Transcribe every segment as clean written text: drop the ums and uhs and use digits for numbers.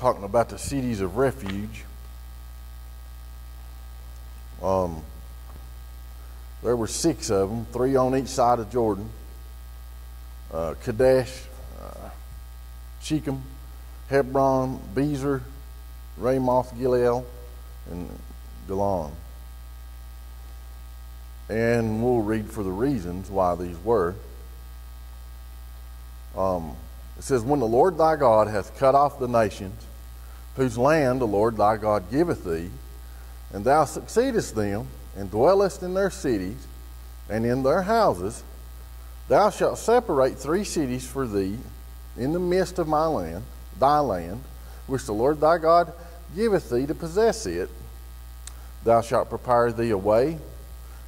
talking about the cities of refuge. There were 6 of them, 3 on each side of Jordan. Kadesh, Shechem, Hebron, Bezer, Ramoth Gilead, and Golan. And we'll read for the reasons why these were. It says, when the Lord thy God hath cut off the nations, whose land the Lord thy God giveth thee, and thou succeedest them, and dwellest in their cities, and in their houses, thou shalt separate 3 cities for thee in the midst of my land, thy land, which the Lord thy God giveth thee to possess it. Thou shalt prepare thee a way,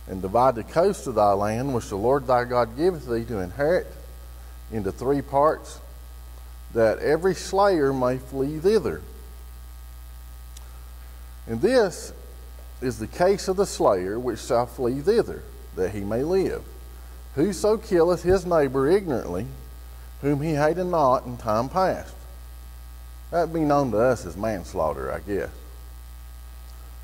and divide the coast of thy land, which the Lord thy God giveth thee to inherit, into 3 parts, that every slayer may flee thither. And this is the case of the slayer which shall flee thither, that he may live. Whoso killeth his neighbor ignorantly, whom he hated not in time past. That be known to us as manslaughter, I guess.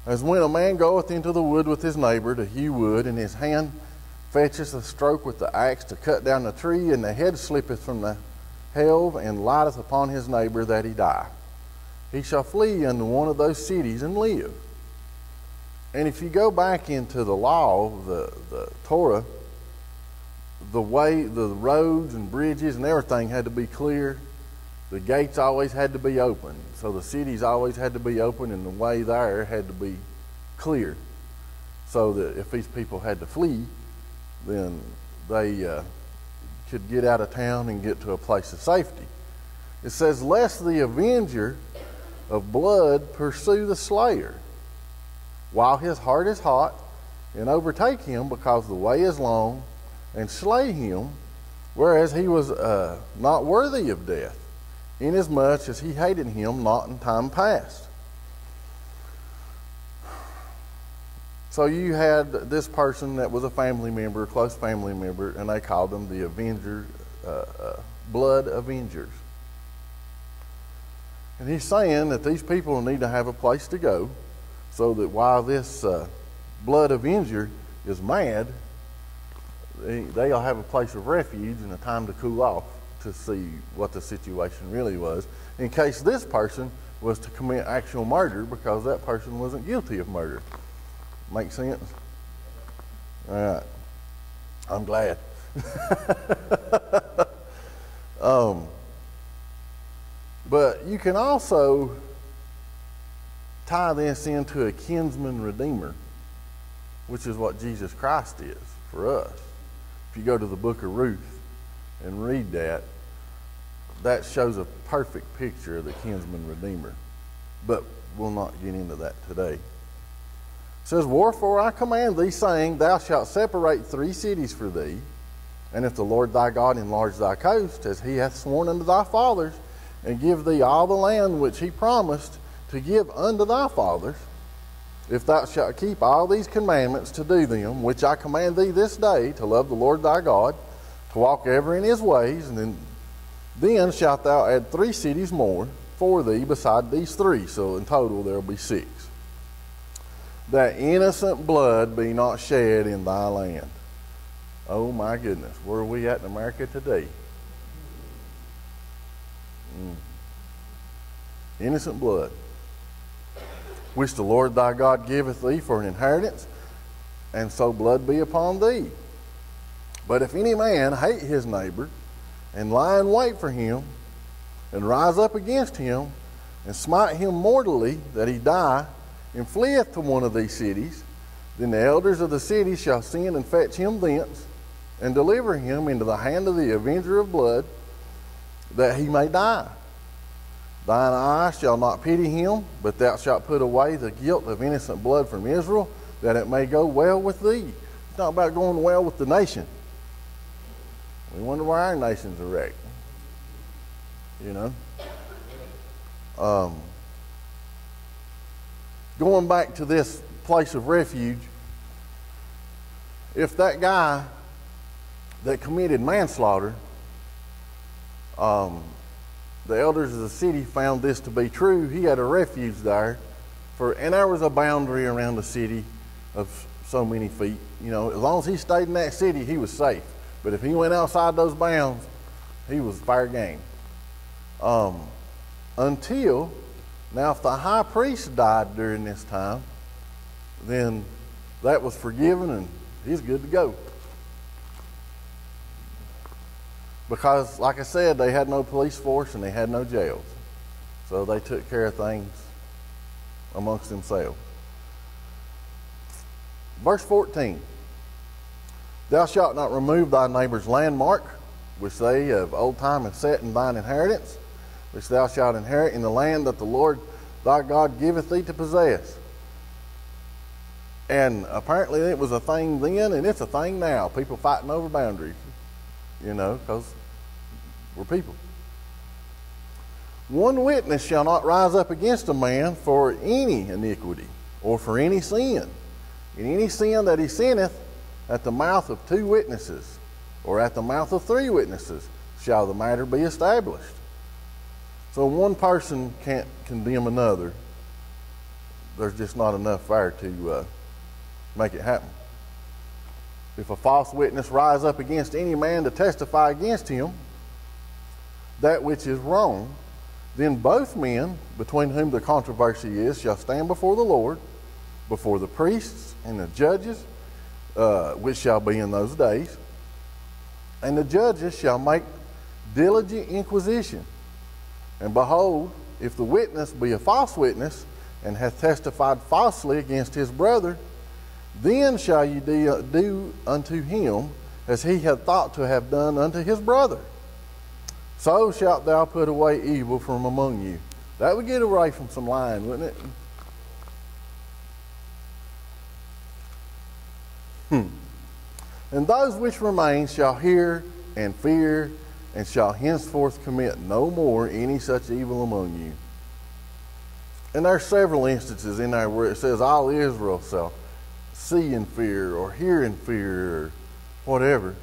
As when a man goeth into the wood with his neighbor to hew wood, and his hand fetcheth a stroke with the axe to cut down the tree, and the head slippeth from the helve, and lighteth upon his neighbor that he die. He shall flee unto one of those cities and live. And if you go back into the law, the Torah, the way, the roads and bridges and everything had to be clear. The gates always had to be open. So the cities always had to be open, and the way there had to be clear. So that if these people had to flee, then they could get out of town and get to a place of safety. It says, lest the avenger of blood pursue the slayer, while his heart is hot, and overtake him, because the way is long, and slay him, whereas he was not worthy of death, inasmuch as he hated him not in time past. So you had this person that was a family member, a close family member, and they called them the avenger, blood avengers. And he's saying that these people need to have a place to go, so that while this blood avenger is mad, they'll have a place of refuge and a time to cool off to see what the situation really was, in case this person was to commit actual murder, because that person wasn't guilty of murder. Make sense? All right. I'm glad. But you can also tie this into a kinsman redeemer, which is what Jesus Christ is for us. If you go to the book of Ruth and read that, that shows a perfect picture of the kinsman redeemer. But we'll not get into that today. It says, wherefore I command thee, saying, thou shalt separate 3 cities for thee, and if the Lord thy God enlarge thy coast, as he hath sworn unto thy fathers, and give thee all the land which he promised to give unto thy fathers, if thou shalt keep all these commandments to do them, which I command thee this day, to love the Lord thy God, to walk ever in his ways, and then shalt thou add 3 cities more for thee beside these 3. So in total there will be 6. That innocent blood be not shed in thy land. Oh my goodness, where are we at in America today? Innocent blood, which the Lord thy God giveth thee for an inheritance, and so blood be upon thee. But if any man hate his neighbor, and lie in wait for him, and rise up against him, and smite him mortally, that he die, and fleeth to one of these cities, then the elders of the city shall send and fetch him thence, and deliver him into the hand of the avenger of blood, that he may die. Thine eye shall not pity him, but thou shalt put away the guilt of innocent blood from Israel, that it may go well with thee. It's not about going well with the nation. We wonder why our nations are wrecked. You know? Going back to this place of refuge, if that guy that committed manslaughter the elders of the city found this to be true, he had a refuge there, and there was a boundary around the city of so many feet. You know, as long as he stayed in that city, he was safe. But if he went outside those bounds, he was fair game. Until, now if the high priest died during this time, then that was forgiven and he's good to go. Because, like I said, they had no police force and they had no jails. So they took care of things amongst themselves. Verse 14. Thou shalt not remove thy neighbor's landmark, which they of old time have set in thine inheritance, which thou shalt inherit in the land that the Lord thy God giveth thee to possess. And apparently it was a thing then, and it's a thing now. People fighting over boundaries, you know, because we're people. One witness shall not rise up against a man for any iniquity or for any sin. In any sin that he sinneth, at the mouth of 2 witnesses or at the mouth of 3 witnesses shall the matter be established. So one person can't condemn another. There's just not enough there to make it happen. If a false witness rise up against any man to testify against him that which is wrong, then both men between whom the controversy is shall stand before the Lord, before the priests and the judges, which shall be in those days. And the judges shall make diligent inquisition. And behold, if the witness be a false witness, and hath testified falsely against his brother, then shall you do unto him as he hath thought to have done unto his brother. So shalt thou put away evil from among you. That would get away from some lying, wouldn't it? And those which remain shall hear and fear, and shall henceforth commit no more any such evil among you. And there are several instances in there where it says all Israel shall see in fear or hear in fear or whatever.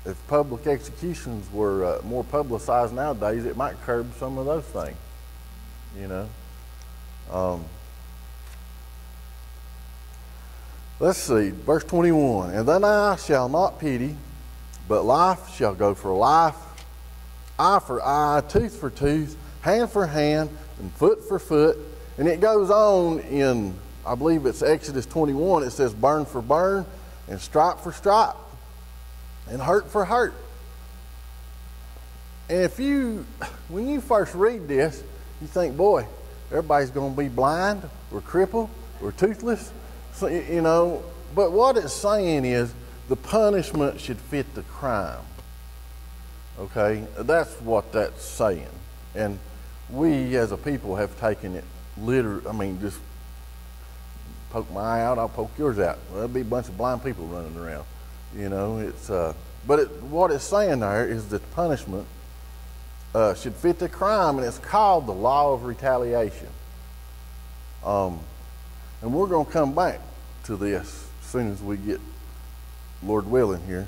If public executions were more publicized nowadays, it might curb some of those things, you know. Let's see, verse 21. And then eye shall not pity, but life shall go for life, eye for eye, tooth for tooth, hand for hand, and foot for foot. And it goes on in, I believe it's Exodus 21, it says burn for burn, and stripe for stripe, and hurt for hurt. And when you first read this, you think, boy, everybody's going to be blind or crippled or toothless. So, you know, but what it's saying is the punishment should fit the crime. Okay, that's what that's saying. And we as a people have taken it literally. I mean, just poke my eye out, I'll poke yours out. Well, there'll be a bunch of blind people running around. You know, it's what it's saying there is that the punishment should fit the crime, and it's called the Law of Retaliation. And we're going to come back to this as soon as we get, Lord willing here,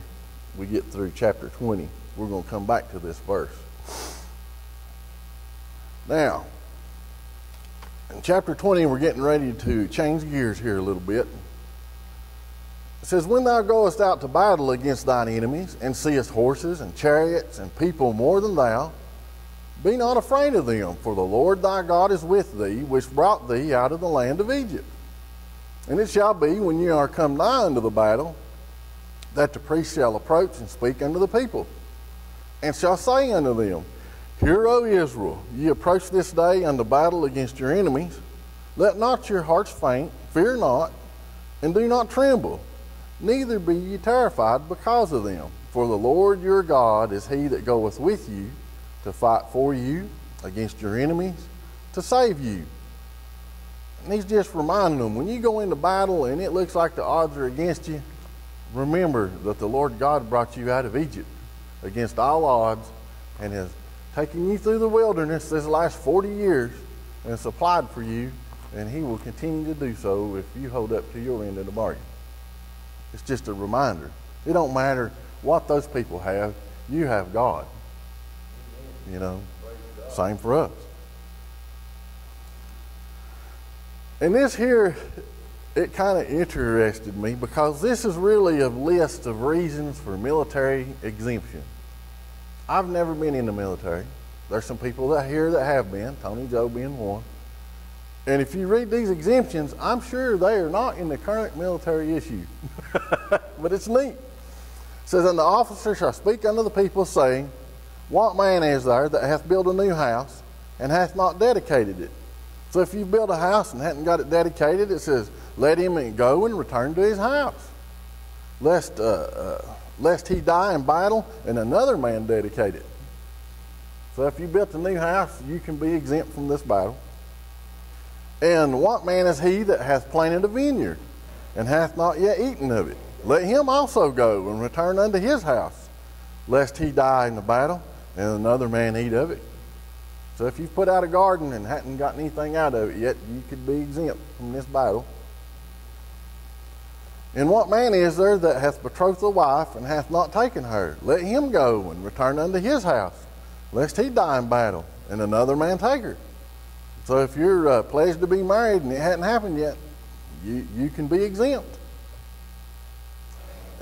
we get through chapter 20. We're going to come back to this verse. Now, in chapter 20, we're getting ready to change gears here a little bit. It says, when thou goest out to battle against thine enemies, and seest horses and chariots and people more than thou, be not afraid of them, for the Lord thy God is with thee, which brought thee out of the land of Egypt. And it shall be, when ye are come nigh unto the battle, that the priest shall approach and speak unto the people, and shall say unto them, Hear, O Israel, ye approach this day unto battle against your enemies. Let not your hearts faint, fear not, and do not tremble, neither be ye terrified because of them. For the Lord your God is he that goeth with you to fight for you against your enemies, to save you. And he's just reminding them, when you go into battle and it looks like the odds are against you, remember that the Lord God brought you out of Egypt against all odds and has taken you through the wilderness this last 40 years and supplied for you, and he will continue to do so if you hold up to your end of the bargain. It's just a reminder. It don't matter what those people have. you have God. You know, same for us. And this here, it kind of interested me because this is really a list of reasons for military exemption. I've never been in the military. There's some people here that have been, Tony Joe being one. And if you read these exemptions, I'm sure they are not in the current military issue. But it's neat. It says, and the officer shall speak unto the people, saying, what man is there that hath built a new house and hath not dedicated it? So if you build a house and hadn't got it dedicated, it says, let him go and return to his house, lest he die in battle and another man dedicate it. So if you built a new house, you can be exempt from this battle. And what man is he that hath planted a vineyard and hath not yet eaten of it? Let him also go and return unto his house, lest he die in the battle and another man eat of it. So if you've put out a garden and hadn't gotten anything out of it yet, you could be exempt from this battle. And what man is there that hath betrothed a wife and hath not taken her? Let him go and return unto his house, lest he die in battle and another man take her. So if you're pledged to be married and it hadn't happened yet, you can be exempt.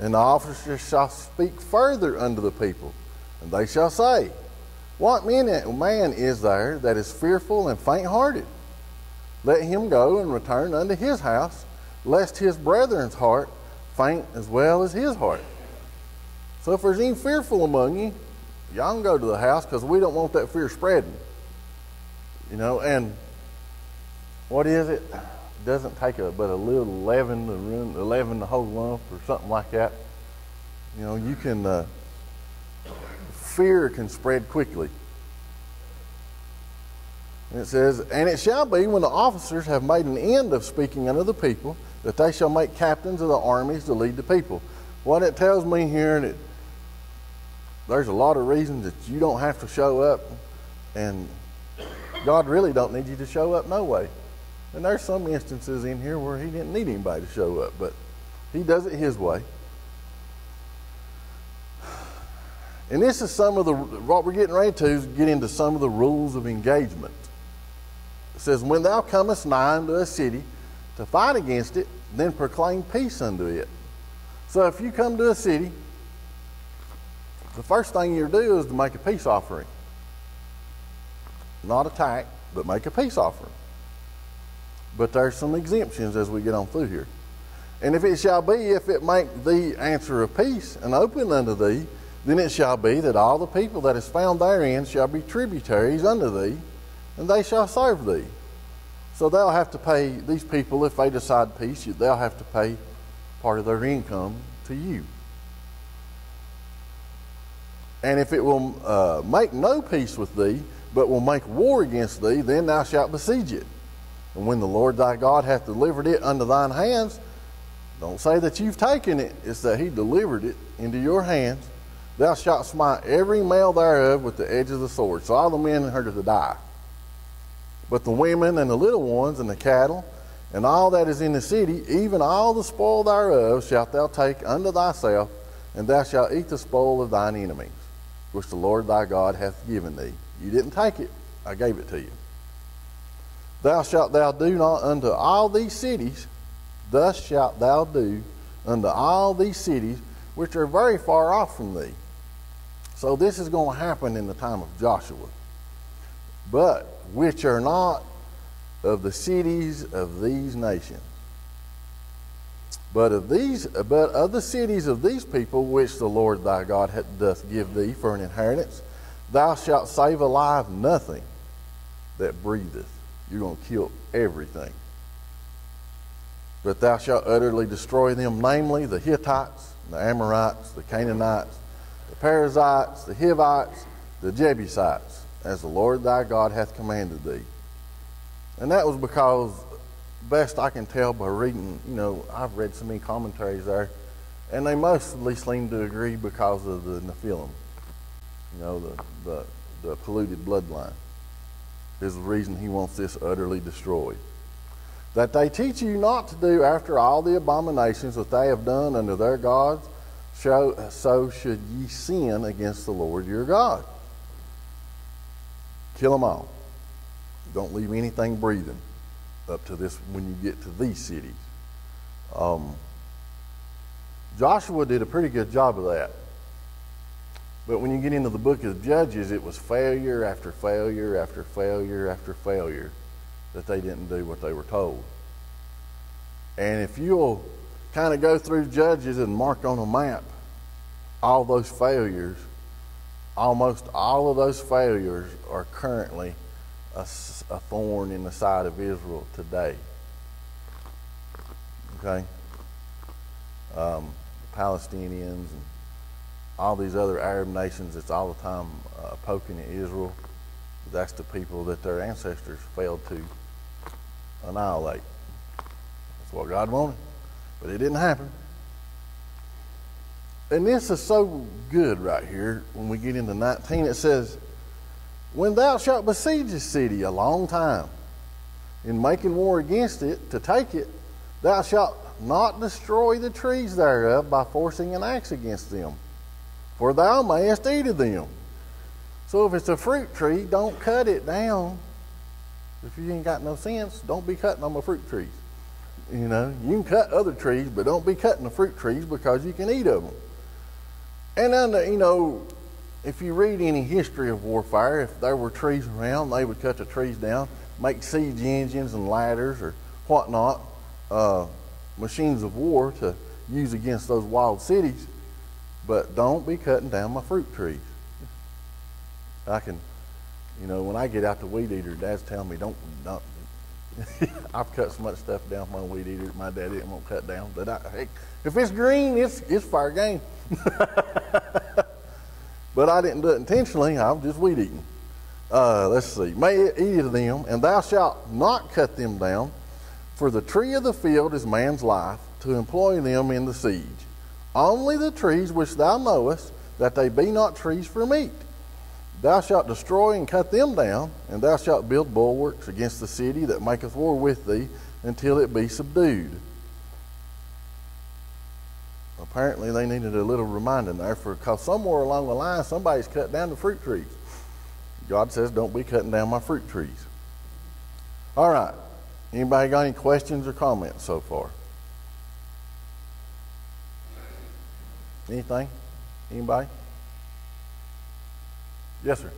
And the officers shall speak further unto the people, and they shall say, what man is there that is fearful and faint-hearted? Let him go and return unto his house, lest his brethren's heart faint as well as his heart. So if there's any fearful among you, y'all can go to the house, because we don't want that fear spreading. You know, and what is it? It doesn't take but a little leaven to hold lump or something like that. You know, you can, fear can spread quickly. And it says, and it shall be when the officers have made an end of speaking unto the people, that they shall make captains of the armies to lead the people. What it tells me here, that there's a lot of reasons that you don't have to show up, and God really don't need you to show up no way. And there's some instances in here where he didn't need anybody to show up, but he does it his way. And this is what we're getting ready to is get into some of the rules of engagement. It says, when thou comest nigh unto a city to fight against it, then proclaim peace unto it. So if you come to a city, the first thing you do is to make a peace offering. Not attack, but make a peace offering. But there's some exemptions as we get on through here. And if it shall be, if it make thee answer of peace and open unto thee, then it shall be that all the people that is found therein shall be tributaries unto thee, and they shall serve thee. So they'll have to pay, these people, if they decide peace, they'll have to pay part of their income to you. And if it will make no peace with thee, but will make war against thee, then thou shalt besiege it. And when the Lord thy God hath delivered it unto thine hands, don't say that you've taken it, it's that he delivered it into your hands. Thou shalt smite every male thereof with the edge of the sword. So all the men are to die. But the women and the little ones and the cattle and all that is in the city, even all the spoil thereof, shalt thou take unto thyself, and thou shalt eat the spoil of thine enemies, which the Lord thy God hath given thee. You didn't take it, I gave it to you. Thus shalt thou do not unto all these cities, thus shalt thou do unto all these cities which are very far off from thee. So this is going to happen in the time of Joshua. But which are not of the cities of these nations. But of the cities of these people which the Lord thy God doth give thee for an inheritance, thou shalt save alive nothing that breatheth. You're going to kill everything. But thou shalt utterly destroy them, namely the Hittites, the Amorites, the Canaanites, the Perizzites, the Hivites, the Jebusites, as the Lord thy God hath commanded thee. And that was because, best I can tell by reading, I've read so many commentaries there, and they mostly seem to agree because of the Nephilim, the polluted bloodline is the reason he wants this utterly destroyed. That they teach you not to do after all the abominations that they have done unto their gods, so should ye sin against the Lord your God. Kill them all. Don't leave anything breathing up to this when you get to these cities. Joshua did a pretty good job of that. But when you get into the book of Judges, it was failure after failure after failure after failure that they didn't do what they were told. And if you'll kind of go through Judges and mark on a map all those failures, almost all of those failures are currently a thorn in the side of Israel today. Okay? The Palestinians and all these other Arab nations that's all the time poking at Israel, that's the people that their ancestors failed to annihilate. That's what God wanted, but it didn't happen. And this is so good right here when we get into 19. It says, when thou shalt besiege a city a long time, in making war against it to take it, thou shalt not destroy the trees thereof by forcing an axe against them, for thou mayest eat of them. So if it's a fruit tree, don't cut it down. If you ain't got no sense, don't be cutting on the fruit trees. You know, you can cut other trees, but don't be cutting the fruit trees because you can eat of them. And then, you know, if you read any history of warfare, if there were trees around, they would cut the trees down, make siege engines and ladders or whatnot, machines of war to use against those wild cities. But don't be cutting down my fruit trees. I can, you know, when I get out the weed eater, Dad's telling me don't. I've cut so much stuff down from my weed eater that my dad didn't want to cut down. But heck, if it's green, it's fair game. But I didn't do it intentionally. I was just weed eating. Let's see. May eat of them, and thou shalt not cut them down, for the tree of the field is man's life, to employ them in the siege. Only the trees which thou knowest, that they be not trees for meat. Thou shalt destroy and cut them down, and thou shalt build bulwarks against the city that maketh war with thee, until it be subdued. Apparently they needed a little reminding there, because somewhere along the line somebody's cut down the fruit trees. God says, don't be cutting down my fruit trees. All right. Anybody got any questions or comments so far? Anything? Anybody? Yes, sir.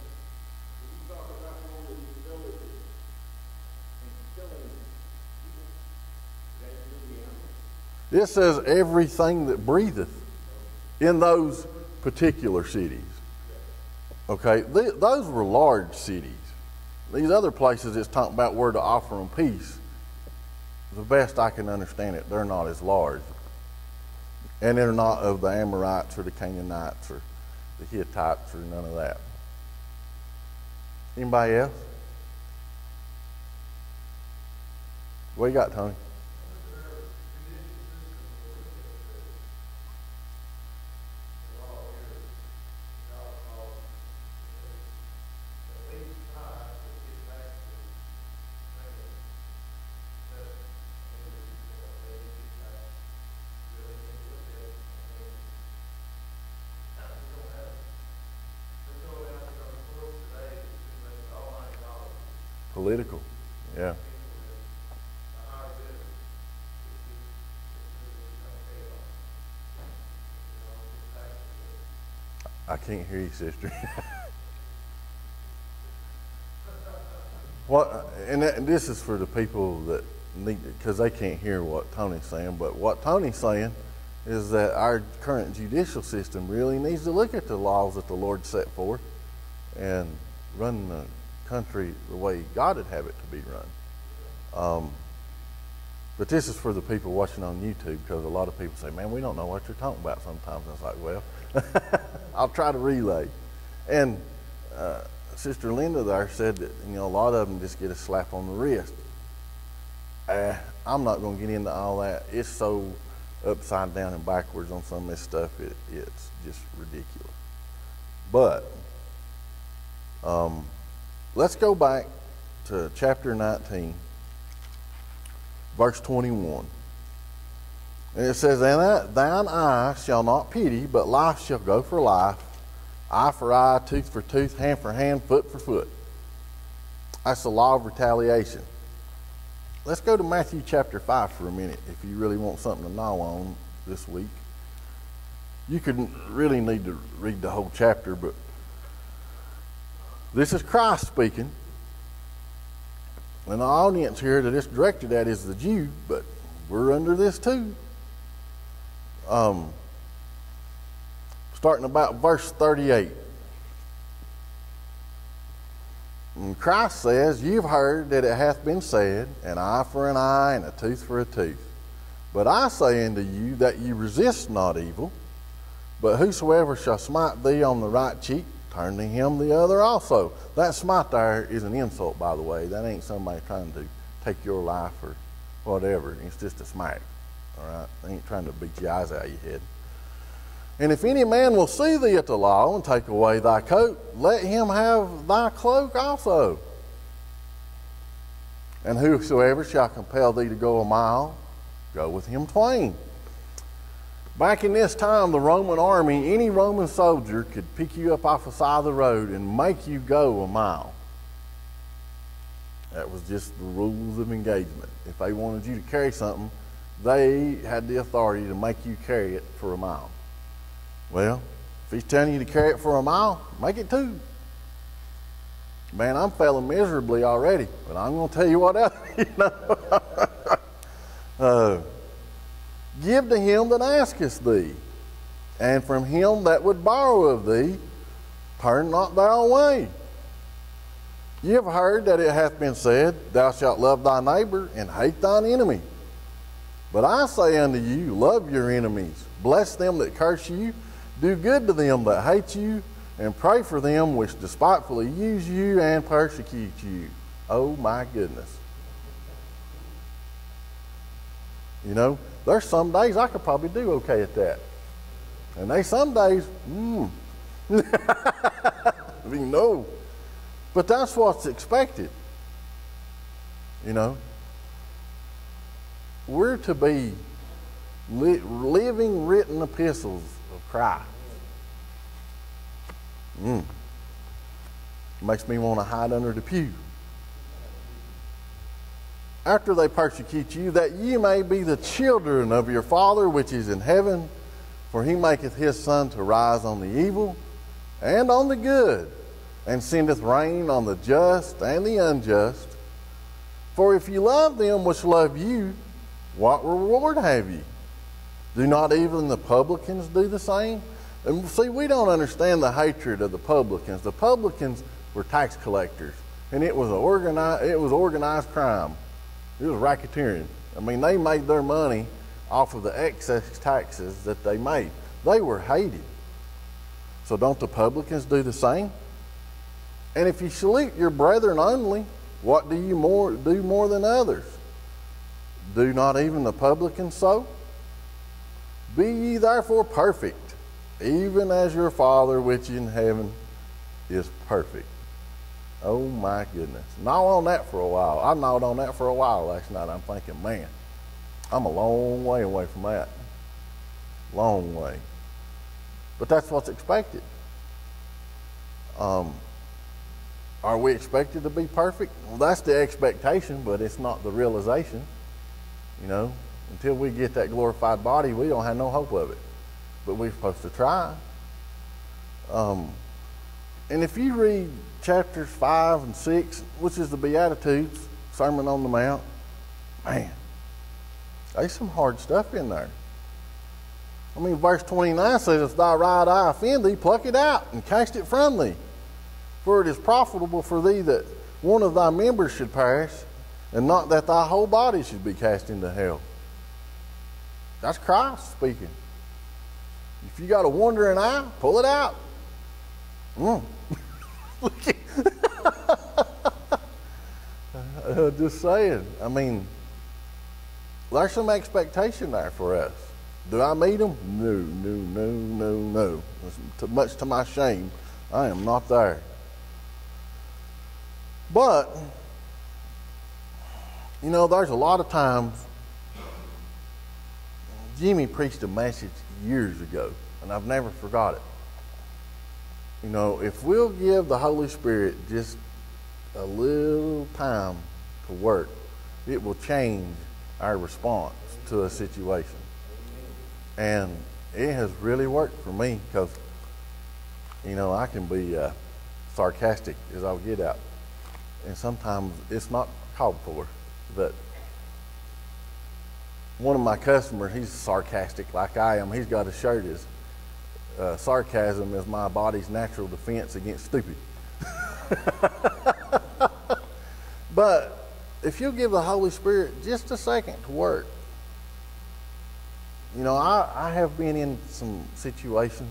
It says everything that breatheth in those particular cities. Okay, those were large cities. These other places it's talking about where to offer them peace. The best I can understand it, they're not as large. And they're not of the Amorites or the Canaanites or the Hittites or none of that. Anybody else? What you got, Tony? Political, yeah. I can't hear you, sister. And this is for the people that need it, because they can't hear what Tony's saying. But what Tony's saying is that our current judicial system really needs to look at the laws that the Lord set forth and run the country the way God would have it to be run. But this is for the people watching on YouTube, because a lot of people say, man, we don't know what you're talking about sometimes. I was like, well, I'll try to relay. And Sister Linda there said that, you know, a lot of them just get a slap on the wrist. I'm not going to get into all that. It's so upside down and backwards on some of this stuff, it's just ridiculous. But let's go back to chapter 19, verse 21. And it says, and thine eye shall not pity, but life shall go for life, eye for eye, tooth for tooth, hand for hand, foot for foot. That's the law of retaliation. Let's go to Matthew chapter 5 for a minute if you really want something to gnaw on this week. You could really need to read the whole chapter, but this is Christ speaking. And the audience here that it's directed at is the Jew, but we're under this too. Starting about verse 38. And Christ says, you've heard that it hath been said, an eye for an eye and a tooth for a tooth. But I say unto you that ye resist not evil, but whosoever shall smite thee on the right cheek, turn to him the other also. That smite there is an insult, by the way. That ain't somebody trying to take your life or whatever. It's just a smack. All right? They ain't trying to beat your eyes out of your head. And if any man will see thee at the law and take away thy coat, let him have thy cloak also. And whosoever shall compel thee to go a mile, go with him twain. Back in this time, the Roman army, any Roman soldier could pick you up off the side of the road and make you go a mile. That was just the rules of engagement. If they wanted you to carry something, they had the authority to make you carry it for a mile. Well, if he's telling you to carry it for a mile, make it 2. Man, I'm failing miserably already, but I'm going to tell you what else, give to him that asketh thee, and from him that would borrow of thee, turn not thou away. Ye have heard that it hath been said, thou shalt love thy neighbor and hate thine enemy. But I say unto you, love your enemies, bless them that curse you, do good to them that hate you, and pray for them which despitefully use you and persecute you. Oh my goodness. You know, there's some days I could probably do okay at that. And there's some days, no. But that's what's expected. You know, we're to be living written epistles of Christ. Makes me want to hide under the pew. After they persecute you, that ye may be the children of your Father which is in heaven, for he maketh his sun to rise on the evil and on the good, and sendeth rain on the just and the unjust. For if you love them which love you, what reward have ye? Do not even the publicans do the same? And see, we don't understand the hatred of the publicans. The publicans were tax collectors, and it was organized crime. It was racketeering. I mean, they made their money off of the excess taxes that they made. They were hated. So don't the publicans do the same? And if you salute your brethren only, what do you do more than others? Do not even the publicans so? Be ye therefore perfect, even as your Father which in heaven is perfect. Oh my goodness. Gnaw on that for a while. I gnawed on that for a while last night. I'm thinking, man, I'm a long way away from that. Long way. But that's what's expected. Are we expected to be perfect? Well, that's the expectation, but it's not the realization. You know, until we get that glorified body, we don't have no hope of it. But we're supposed to try. And if you read chapters 5 and 6, which is the Beatitudes, Sermon on the Mount, man, there's some hard stuff in there. I mean, verse 29 says, if thy right eye offend thee, pluck it out and cast it from thee. For it is profitable for thee that one of thy members should perish, and not that thy whole body should be cast into hell. That's Christ speaking. If you got a wandering eye, pull it out. Just saying. I mean, there's some expectation there for us. Do I meet them? No. Much to my shame, I am not there. But, you know, there's a lot of times Jimmy preached a message years ago, and I've never forgot it. You know, if we'll give the Holy Spirit just a little time to work, it will change our response to a situation. And it has really worked for me because, you know, I can be sarcastic as I'll get out. And sometimes it's not called for. But one of my customers, he's sarcastic like I am. He's got a shirt as sarcasm is my body's natural defense against stupid. But if you give the Holy Spirit just a second to work, you know, I have been in some situations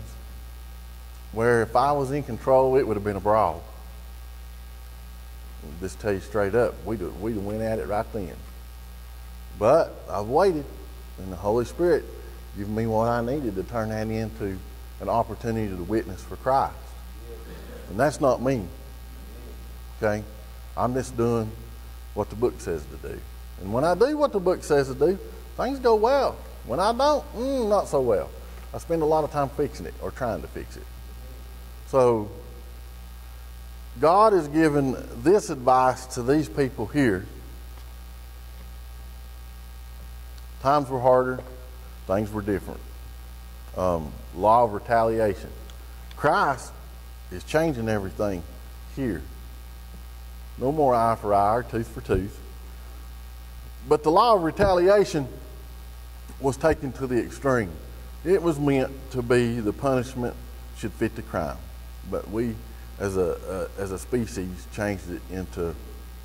where if I was in control, it would have been a brawl. I'll just tell you straight up, we'd have went at it right then. But I've waited, and the Holy Spirit gave me what I needed to turn that into an opportunity to witness for Christ. And that's not me. Okay? I'm just doing what the book says to do. And when I do what the book says to do, things go well. When I don't, not so well. I spend a lot of time fixing it or trying to fix it. So God has given this advice to these people here. Times were harder, things were different. Law of retaliation. Christ is changing everything here. No more eye for eye or tooth for tooth. But the law of retaliation was taken to the extreme. It was meant to be the punishment should fit the crime. But we, as a species, changed it into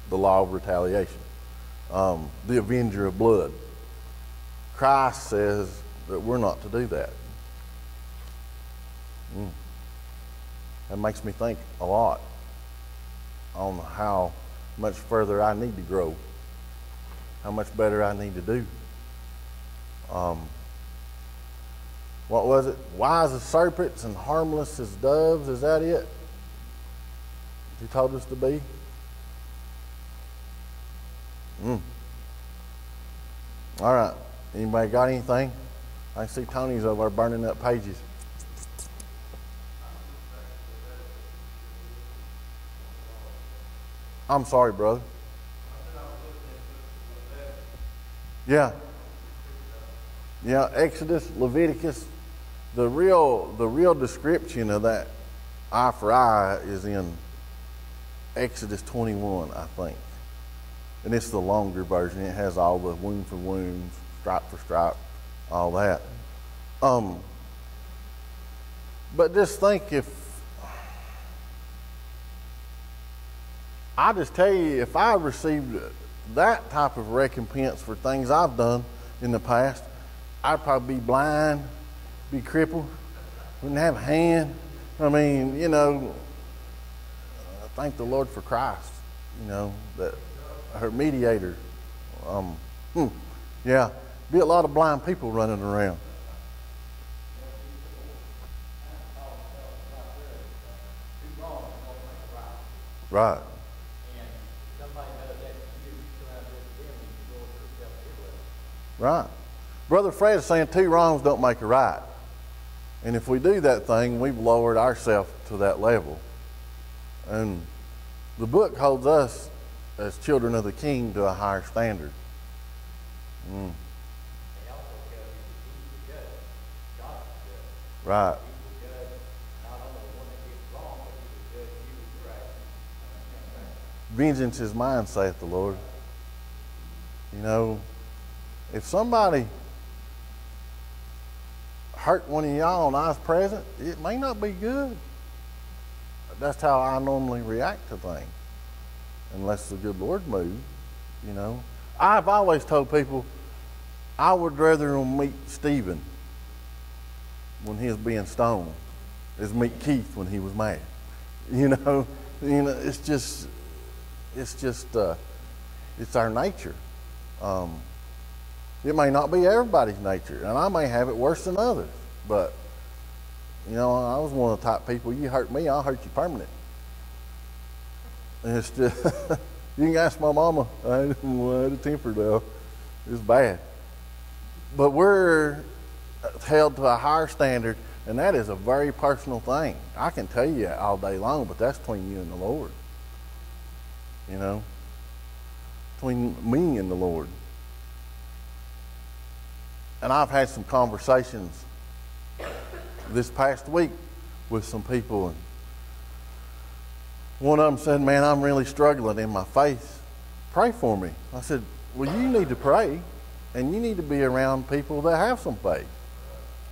the law of retaliation. The avenger of blood. Christ says that we're not to do that. That makes me think a lot on how much further I need to grow, how much better I need to do. What was it? Wise as serpents and harmless as doves. Is that it? He told us to be? All right. Anybody got anything? I see Tony's over there burning up pages. I'm sorry, brother. Yeah. Yeah, Exodus, Leviticus. The real description of that eye for eye is in Exodus 21, I think. And it's the longer version. It has all the wound for wound, stripe for stripe, all that. But just think I just tell you, if I received that type of recompense for things I've done in the past, I'd probably be blind, be crippled, wouldn't have a hand. I mean, you know, thank the Lord for Christ, you know, that her mediator. Yeah, be a lot of blind people running around. Right. Right. Brother Fred is saying 2 wrongs don't make a right. And if we do that thing, we've lowered ourselves to that level. And the book holds us as children of the King to a higher standard. Right. Vengeance is mine, saith the Lord. You know, if somebody hurt one of y'all and I was present, it may not be good. That's how I normally react to things, unless the good Lord moves, you know. I've always told people I would rather them meet Stephen when he was being stoned as meet Keith when he was mad. You know, it's our nature. It may not be everybody's nature, and I may have it worse than others. But, you know, I was one of the type people, you hurt me, I'll hurt you permanent. And it's just, you can ask my mama, I had a temper though. It's bad. But we're held to a higher standard, and that is a very personal thing. I can tell you that all day long, but that's between you and the Lord. You know, between me and the Lord. And I've had some conversations this past week with some people, and one of them said, man, I'm really struggling in my faith. Pray for me. I said, well, you need to pray, and you need to be around people that have some faith.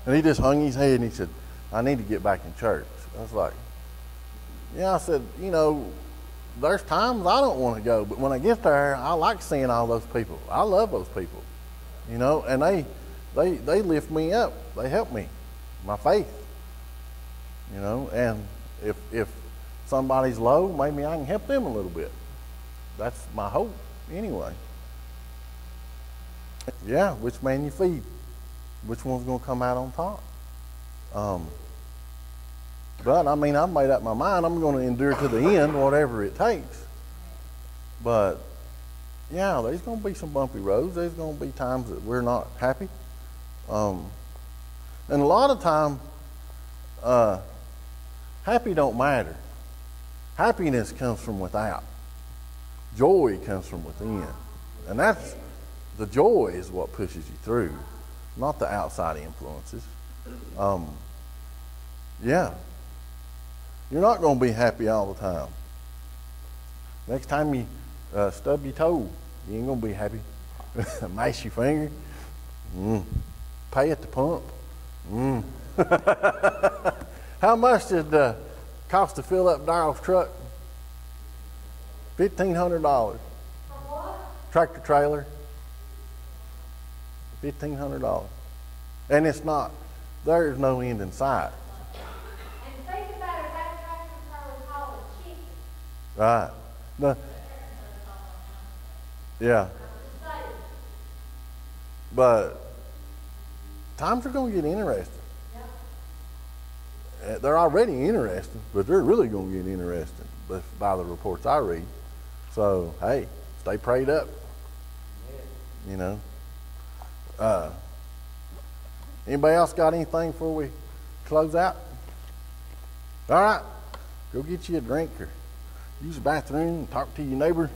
And he just hung his head and he said, I need to get back in church. I was like, yeah, I said, you know, there's times I don't want to go, but when I get there, I like seeing all those people. I love those people, you know, and they lift me up. They help me, my faith, you know, and if somebody's low, maybe I can help them a little bit. That's my hope anyway. Yeah, which man you feed? Which one's going to come out on top? But I mean, I've made up my mind. I'm going to endure to the end, whatever it takes. But yeah, there's going to be some bumpy roads. There's going to be times that we're not happy. And a lot of time, happy don't matter. Happiness comes from without. Joy comes from within. And that's, the joy is what pushes you through, not the outside influences. Yeah. You're not going to be happy all the time. Next time you stub your toe, you ain't going to be happy. Mash your finger. Pay at the pump. How much did it cost to fill up Daryl's truck? $1,500. Tractor trailer. $1,500. And it's not, there's no end in sight. And think about it, that tractor trailer haul a chicken. Right. No. Yeah. But times are going to get interesting. They're already interesting, but they're really going to get interesting by the reports I read. So, hey, stay prayed up. You know. Anybody else got anything before we close out? All right. Go get you a drink or use the bathroom, talk to your neighbor.